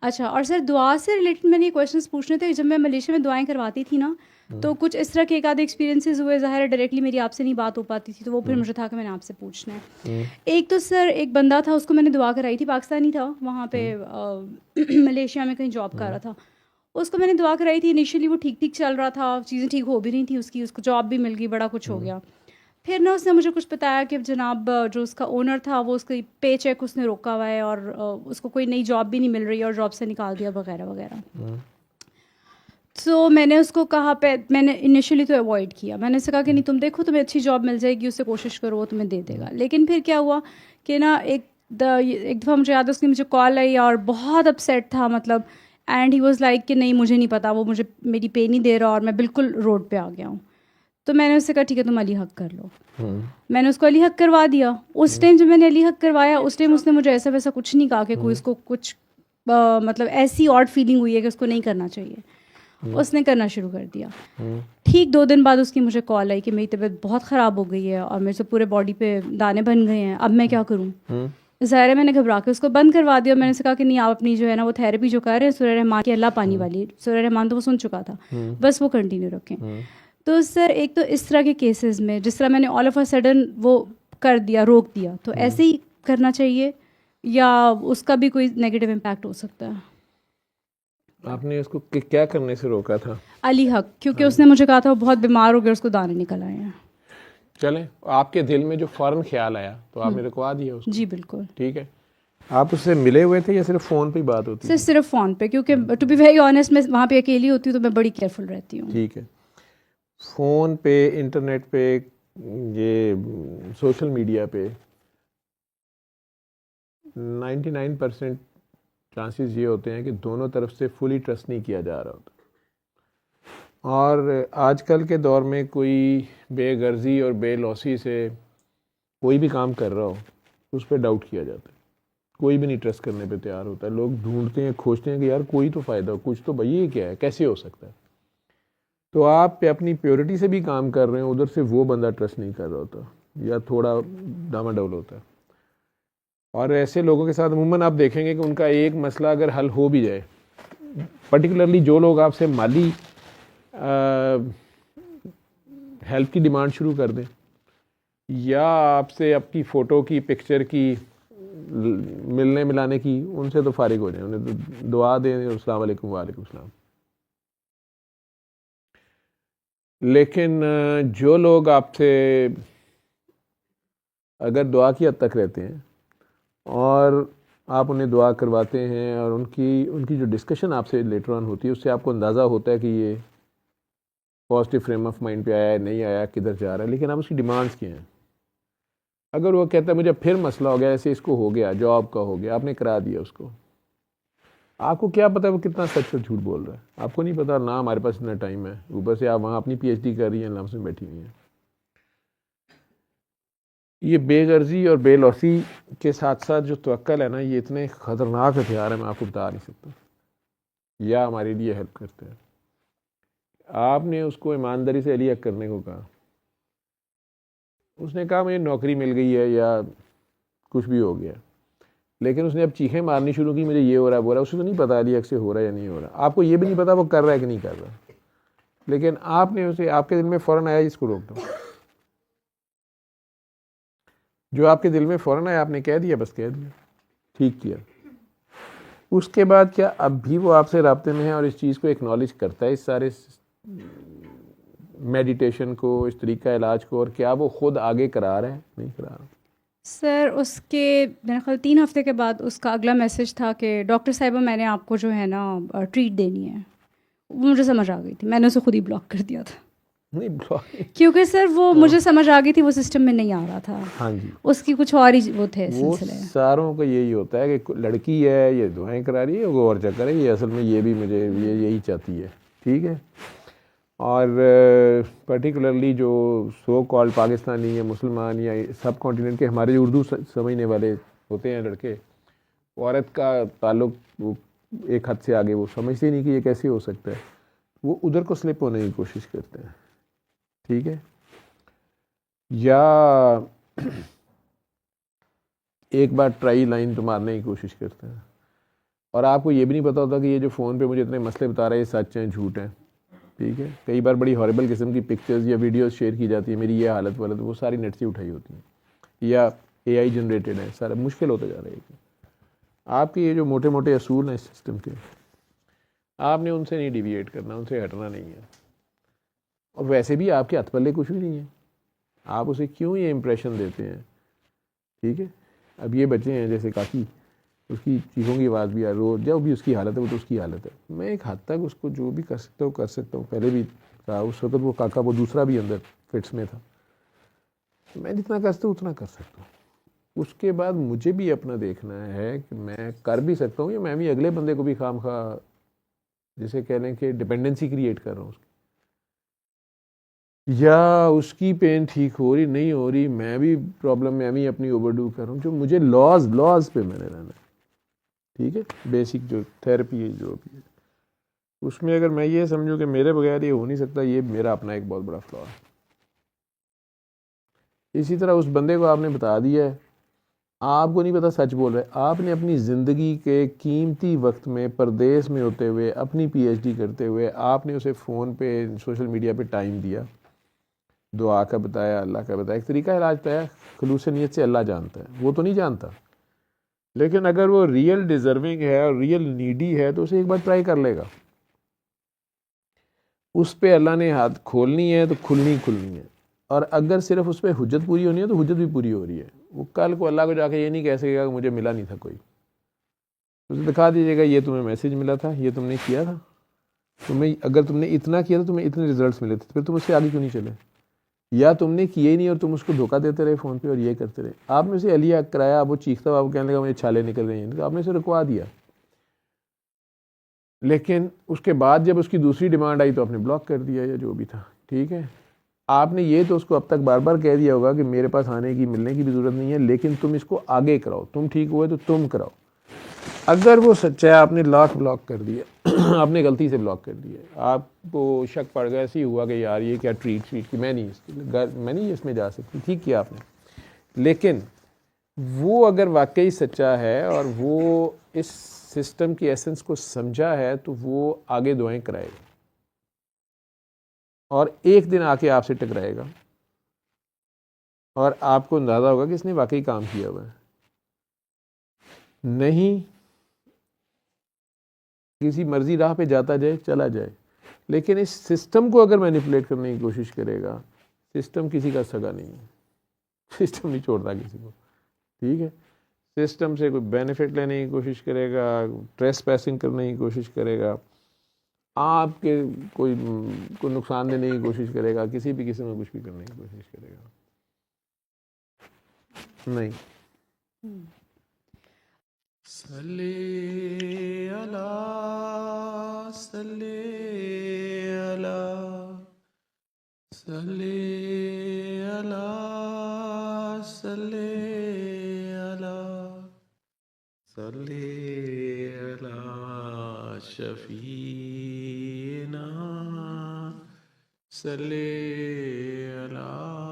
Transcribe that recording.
اچھا، اور سر دعا سے ریلیٹڈ میں نے یہ کویشچنس پوچھنے تھے. جب میں ملیشیا میں دعائیں کرواتی تھی نا تو کچھ اس طرح کے ایک آدھے ایکسپیرینسز ہوئے. ظاہر ہے ڈائریکٹلی میری آپ سے نہیں بات ہو پاتی تھی تو وہ پھر مجھے تھا کہ میں نے آپ سے پوچھنا ہے. ایک تو سر ایک بندہ تھا، اس کو میں نے دعا کرائی تھی، پاکستانی تھا، وہاں پہ ملیشیا میں کہیں جاب کر رہا تھا. اس کو میں نے دعا کرائی تھی. انیشلی وہ ٹھیک چل رہا تھا، چیزیں ٹھیک ہو بھی رہی تھیں اس کو جاب بھی مل گئی، بڑا کچھ ہو گیا. پھر نا اس نے مجھے کچھ بتایا کہ جناب جو اس کا اونر تھا وہ اس کی پے چیک اس نے روکا ہوا ہے اور اس کو کوئی نئی جاب بھی نہیں مل رہی اور جاب سے نکال دیا وغیرہ وغیرہ. تو میں نے اس کو کہا، میں نے انیشلی تو اوائڈ کیا. میں نے اسے کہا کہ نہیں تم دیکھو تمہیں اچھی جاب مل جائے گی، اس سے کوشش کرو وہ تمہیں دے دے گا. لیکن پھر کیا ہوا کہ نا ایک دفعہ مجھے یاد ہے اس کی مجھے کال آئی اور بہت اپسیٹ تھا مطلب. اینڈ ہی واز لائک کہ نہیں مجھے نہیں پتا، وہ مجھے میری پے نہیں دے رہا اور میں بالکل روڈ پہ آ گیا ہوں. تو میں نے اس سے کہا ٹھیک ہے تم علی حق کر لو. میں نے اس کو علی حق کروا دیا. اس ٹائم جب میں نے علی حق کروایا اس ٹائم اس نے مجھے ایسا ویسا کچھ نہیں کہا کہ کوئی اس کو کچھ مطلب ایسی آڈ فیلنگ ہوئی ہے کہ اس کو نہیں کرنا چاہیے. اس نے کرنا شروع کر دیا. ٹھیک 2 دن بعد اس کی مجھے کال آئی کہ میری طبیعت بہت خراب ہو گئی ہے اور میرے سے پورے باڈی پہ دانے بن گئے ہیں، اب میں کیا کروں. ظاہر ہے میں نے گھبرا کے اس کو بند کروا دیا. میں نے کہا کہ نہیں آپ اپنی جو ہے نا وہ تھیراپی جو کر رہے ہیں سورہ رحمان کی اللہ پانی والی، سورہ رحمان تو وہ سن چکا تھا، بس وہ کنٹینیو رکھیں. تو سر ایک تو اس طرح کے کیسز میں جس طرح میں نے آل آف اے سڈن وہ کر دیا، روک دیا، تو ایسے ہی کرنا چاہیے یا اس کا بھی کوئی نیگیٹو امپیکٹ ہو سکتا ہے؟ آپ نے اس کو کیا کرنے سے روکا تھا؟ علی حق، کیونکہ اس نے مجھے کہا تھا وہ بہت بیمار ہو گیا، اس کو دانے نکل آئے ہیں. چلیں آپ کے دل میں جو فوراً خیال آیا تو آپ نے رکوا دیا اس کو. جی بالکل. ٹھیک ہے. آپ اس سے ملے ہوئے تھے یا صرف فون پہ ہی بات ہوتی سر تھی؟ صرف فون پہ، کیونکہ ٹو بی ویری آنیسٹ میں وہاں پہ اکیلی ہوتی ہوں تو میں بڑی کیئرفل رہتی ہوں. ٹھیک ہے. فون پہ، انٹرنیٹ پہ، یہ سوشل میڈیا پہ 99% چانسز یہ ہوتے ہیں کہ دونوں طرف سے فلی ٹرسٹ نہیں کیا جا رہا ہوتا. اور آج کل کے دور میں کوئی بے غرضی اور بے لوسی سے کوئی بھی کام کر رہا ہو اس پہ ڈاؤٹ کیا جاتا ہے. کوئی بھی نہیں ٹرسٹ کرنے پہ تیار ہوتا ہے. لوگ ڈھونڈتے ہیں، کھوجتے ہیں کہ یار کوئی تو فائدہ ہو، کچھ تو بھائی یہ کیا ہے، کیسے ہو سکتا ہے. تو آپ پہ اپنی پیورٹی سے بھی کام کر رہے ہیں، ادھر سے وہ بندہ ٹرسٹ نہیں کر رہا ہوتا یا تھوڑا ڈاما ڈول ہوتا ہے. اور ایسے لوگوں کے ساتھ عموماً آپ دیکھیں گے کہ ان کا ایک مسئلہ اگر حل ہو بھی جائے، پرٹیکولرلی جو لوگ آپ سے مالی ہیلپ کی ڈیمانڈ شروع کر دیں یا آپ سے اپنی فوٹو کی، پکچر کی، ملنے ملانے کی، ان سے تو فارغ ہو جائیں، انہیں تو دعا دیں السلام علیکم وعلیکم السلام. لیکن جو لوگ آپ سے اگر دعا کی حد تک رہتے ہیں اور آپ انہیں دعا کرواتے ہیں اور ان کی جو ڈسکشن آپ سے لیٹر آن ہوتی ہے اس سے آپ کو اندازہ ہوتا ہے کہ یہ پازیٹیو فریم آف مائنڈ پہ آیا ہے، نہیں آیا، کدھر جا رہا ہے، لیکن آپ اس کی ڈیمانڈس کیا ہیں. اگر وہ کہتا ہے مجھے پھر مسئلہ ہو گیا، ایسے اس کو ہو گیا، جاب کا ہو گیا، آپ نے کرا دیا اس کو، آپ کو کیا پتا وہ کتنا سچ اور جھوٹ بول رہا ہے؟ آپ کو نہیں پتا. نہ ہمارے پاس اتنا ٹائم ہے، اوپر سے آپ وہاں اپنی پی ایچ ڈی کر رہی ہیں، لمس میں بیٹھی ہوئی ہیں. یہ بے غرضی اور بے لوسی کے ساتھ ساتھ جو توکل ہے نا، یہ اتنے خطرناک ہتھیار ہے میں آپ کو بتا نہیں سکتا. یا ہمارے لیے ہیلپ کرتے ہیں. آپ نے اس کو ایمانداری سے علی حق کرنے کو کہا، اس نے کہا مجھے نوکری مل گئی ہے یا کچھ بھی ہو گیا، لیکن اس نے اب چیخیں مارنی شروع کی مجھے یہ ہو رہا ہے، اس کو تو نہیں پتا علی حق سے ہو رہا ہے یا نہیں ہو رہا. آپ کو یہ بھی نہیں پتا وہ کر رہا ہے کہ نہیں کر رہا، لیکن آپ نے اسے، آپ کے دل میں فوراً آیا اس کو روک دو. جو آپ کے دل میں فوراً آیا آپ نے کہہ دیا، بس کہہ دیا، ٹھیک کیا. اس کے بعد کیا اب بھی وہ آپ سے رابطے میں ہے اور اس چیز کو ایکنالج کرتا ہے، اس سارے میڈیٹیشن کو، اس طریقہ علاج کو، اور کیا وہ خود آگے کرا رہا ہے؟ نہیں کرا رہا. سر اس کے میرے خیال 3 ہفتے کے بعد اس کا اگلا میسج تھا کہ ڈاکٹر صاحبہ میں نے آپ کو جو ہے نا ٹریٹ دینی ہے. وہ مجھے سمجھ آ گئی تھی، میں نے اسے خود ہی بلاک کر دیا تھا. نہیں کیونکہ سر وہ مجھے سمجھ آ گئی تھی وہ سسٹم میں نہیں آ رہا تھا. ہاں جی، اس کی کچھ اور ہی وہ تھے وہ سلسلے. ساروں کا یہی ہوتا ہے کہ لڑکی ہے، یہ دعائیں کرا رہی ہے، وہ اور چکر ہے، یہ اصل میں یہ بھی مجھے یہی چاہتی ہے. ٹھیک ہے. اور پرٹیکولرلی جو سو کال پاکستانی یا مسلمان یا سب کانٹیننٹ کے ہمارے جو اردو سمجھنے والے ہوتے ہیں لڑکے، عورت کا تعلق ایک حد سے آگے وہ سمجھتے نہیں کہ یہ کیسے ہو سکتا ہے، وہ ادھر کو سلپ ہونے کی کوشش کرتے ہیں. ٹھیک ہے. یا ایک بار ٹرائی لائن تو مارنے کی کوشش کرتے ہیں. اور آپ کو یہ بھی نہیں پتا ہوتا کہ یہ جو فون پہ مجھے اتنے مسئلے بتا رہے ہیں یہ سچ ہیں جھوٹ ہیں. ٹھیک ہے, کئی بار بڑی ہاربل قسم کی پکچرز یا ویڈیوز شیئر کی جاتی ہے, میری یہ حالت والت, وہ ساری نیٹ سے اٹھائی ہوتی ہیں یا اے آئی جنریٹڈ ہے. سارا مشکل ہوتا جا رہا ہے. آپ کے یہ جو موٹے موٹے اصول ہیں اس سسٹم کے, آپ نے ان سے نہیں ڈیویٹ کرنا, ان سے ہٹنا نہیں ہے. اور ویسے بھی آپ کے ہاتھ پلے کچھ بھی نہیں ہے, آپ اسے کیوں یہ امپریشن دیتے ہیں. ٹھیک ہے, اب یہ بچے ہیں جیسے کافی, اس کی چیخوں کی آواز بھی آ رہی, جو بھی اس کی حالت ہے وہ تو اس کی حالت ہے. میں ایک حد تک اس کو جو بھی کر سکتا ہوں کر سکتا ہوں. پہلے بھی کہا اس وقت وہ کاکا وہ دوسرا بھی اندر فٹس میں تھا, میں جتنا کر سکتا ہوں اتنا کر سکتا ہوں. اس کے بعد مجھے بھی اپنا دیکھنا ہے کہ میں کر بھی سکتا ہوں یا میں بھی اگلے بندے کو بھی خام خواہ جسے کہہ لیں کہ ڈپینڈنسی کریٹ کر رہا ہوں اس کی, یا اس کی پین ٹھیک ہو رہی نہیں ہو رہی, میں بھی پرابلم میں بھی اپنی اوور ڈو کر رہا ہوں. جو مجھے لاز پہ میں نے رہنا ہے. ٹھیک ہے, بیسک جو تھراپی ہے جو بھی ہے اس میں اگر میں یہ سمجھوں کہ میرے بغیر یہ ہو نہیں سکتا, یہ میرا اپنا ایک بہت بڑا فلا ہے. اسی طرح اس بندے کو آپ نے بتا دیا ہے, آپ کو نہیں پتا سچ بول رہے, آپ نے اپنی زندگی کے قیمتی وقت میں پردیس میں ہوتے ہوئے اپنی پی ایچ ڈی کرتے ہوئے آپ نے اسے فون پہ سوشل میڈیا پہ ٹائم دیا, دعا کا بتایا, اللہ کا بتایا, ایک طریقہ علاج بتایا, خلوص نیت سے اللہ جانتا ہے, وہ تو نہیں جانتا. لیکن اگر وہ ریئل ڈیزرونگ ہے اور ریئل نیڈی ہے تو اسے ایک بار ٹرائی کر لے گا. اس پہ اللہ نے ہاتھ کھولنی ہے تو کھلنی ہے, اور اگر صرف اس پہ حجت پوری ہونی ہے تو حجت بھی پوری ہو رہی ہے. وہ کل کو اللہ کو جا کے یہ نہیں کہہ سکے گا کہ مجھے ملا نہیں تھا کوئی, اسے دکھا دیجیے گا یہ تمہیں میسج ملا تھا, یہ تم نے کیا تھا, اگر تم نے اتنا کیا تو تمہیں اتنے ریزلٹس ملے تھے, پھر تم اس سے آگے کیوں نہیں چلے. یا تم نے کیے ہی نہیں اور تم اس کو دھوکہ دیتے رہے فون پہ اور یہ کرتے رہے. آپ نے اسے علیہ کرایا, اب وہ چیختا ہوا, آپ کو کہنے لگا مجھے چھالے نکل رہے ہیں, آپ نے اسے رکوا دیا. لیکن اس کے بعد جب اس کی دوسری ڈیمانڈ آئی تو آپ نے بلاک کر دیا یا جو بھی تھا. ٹھیک ہے, آپ نے یہ تو اس کو اب تک بار بار کہہ دیا ہوگا کہ میرے پاس آنے کی ملنے کی بھی ضرورت نہیں ہے, لیکن تم اس کو آگے کراؤ, تم ٹھیک ہوئے تو تم کراؤ. اگر وہ سچا ہے, آپ نے لاکھ بلاک کر دیا, آپ نے غلطی سے بلاک کر دیا, آپ کو شک پڑ گیا, ایسے ہی ہوا کہ یار یہ کیا ٹریٹ کی, میں نہیں اس میں جا سکتی, ٹھیک کیا آپ نے. لیکن وہ اگر واقعی سچا ہے اور وہ اس سسٹم کی ایسنس کو سمجھا ہے تو وہ آگے دعائیں کرائے گا اور ایک دن آ کے آپ سے ٹکرائے گا اور آپ کو اندازہ ہوگا کہ اس نے واقعی کام کیا ہوا ہے. نہیں کسی مرضی راہ پہ جاتا جائے, چلا جائے, لیکن اس سسٹم کو اگر مینیپولیٹ کرنے کی کوشش کرے گا, سسٹم کسی کا سگا نہیں ہے, سسٹم نہیں چھوڑتا کسی کو. ٹھیک ہے, سسٹم سے کوئی بینیفٹ لینے کی کوشش کرے گا, ٹریس پیسنگ کرنے کی کوشش کرے گا, آپ کے کوئی نقصان دینے کی کوشش کرے گا, کسی بھی قسم میں کچھ بھی کرنے کی کوشش کرے گا. نہیں. صلی اللہ صلی اللہ صلی اللہ صلی اللہ صلی اللہ شفیعنا صلی اللہ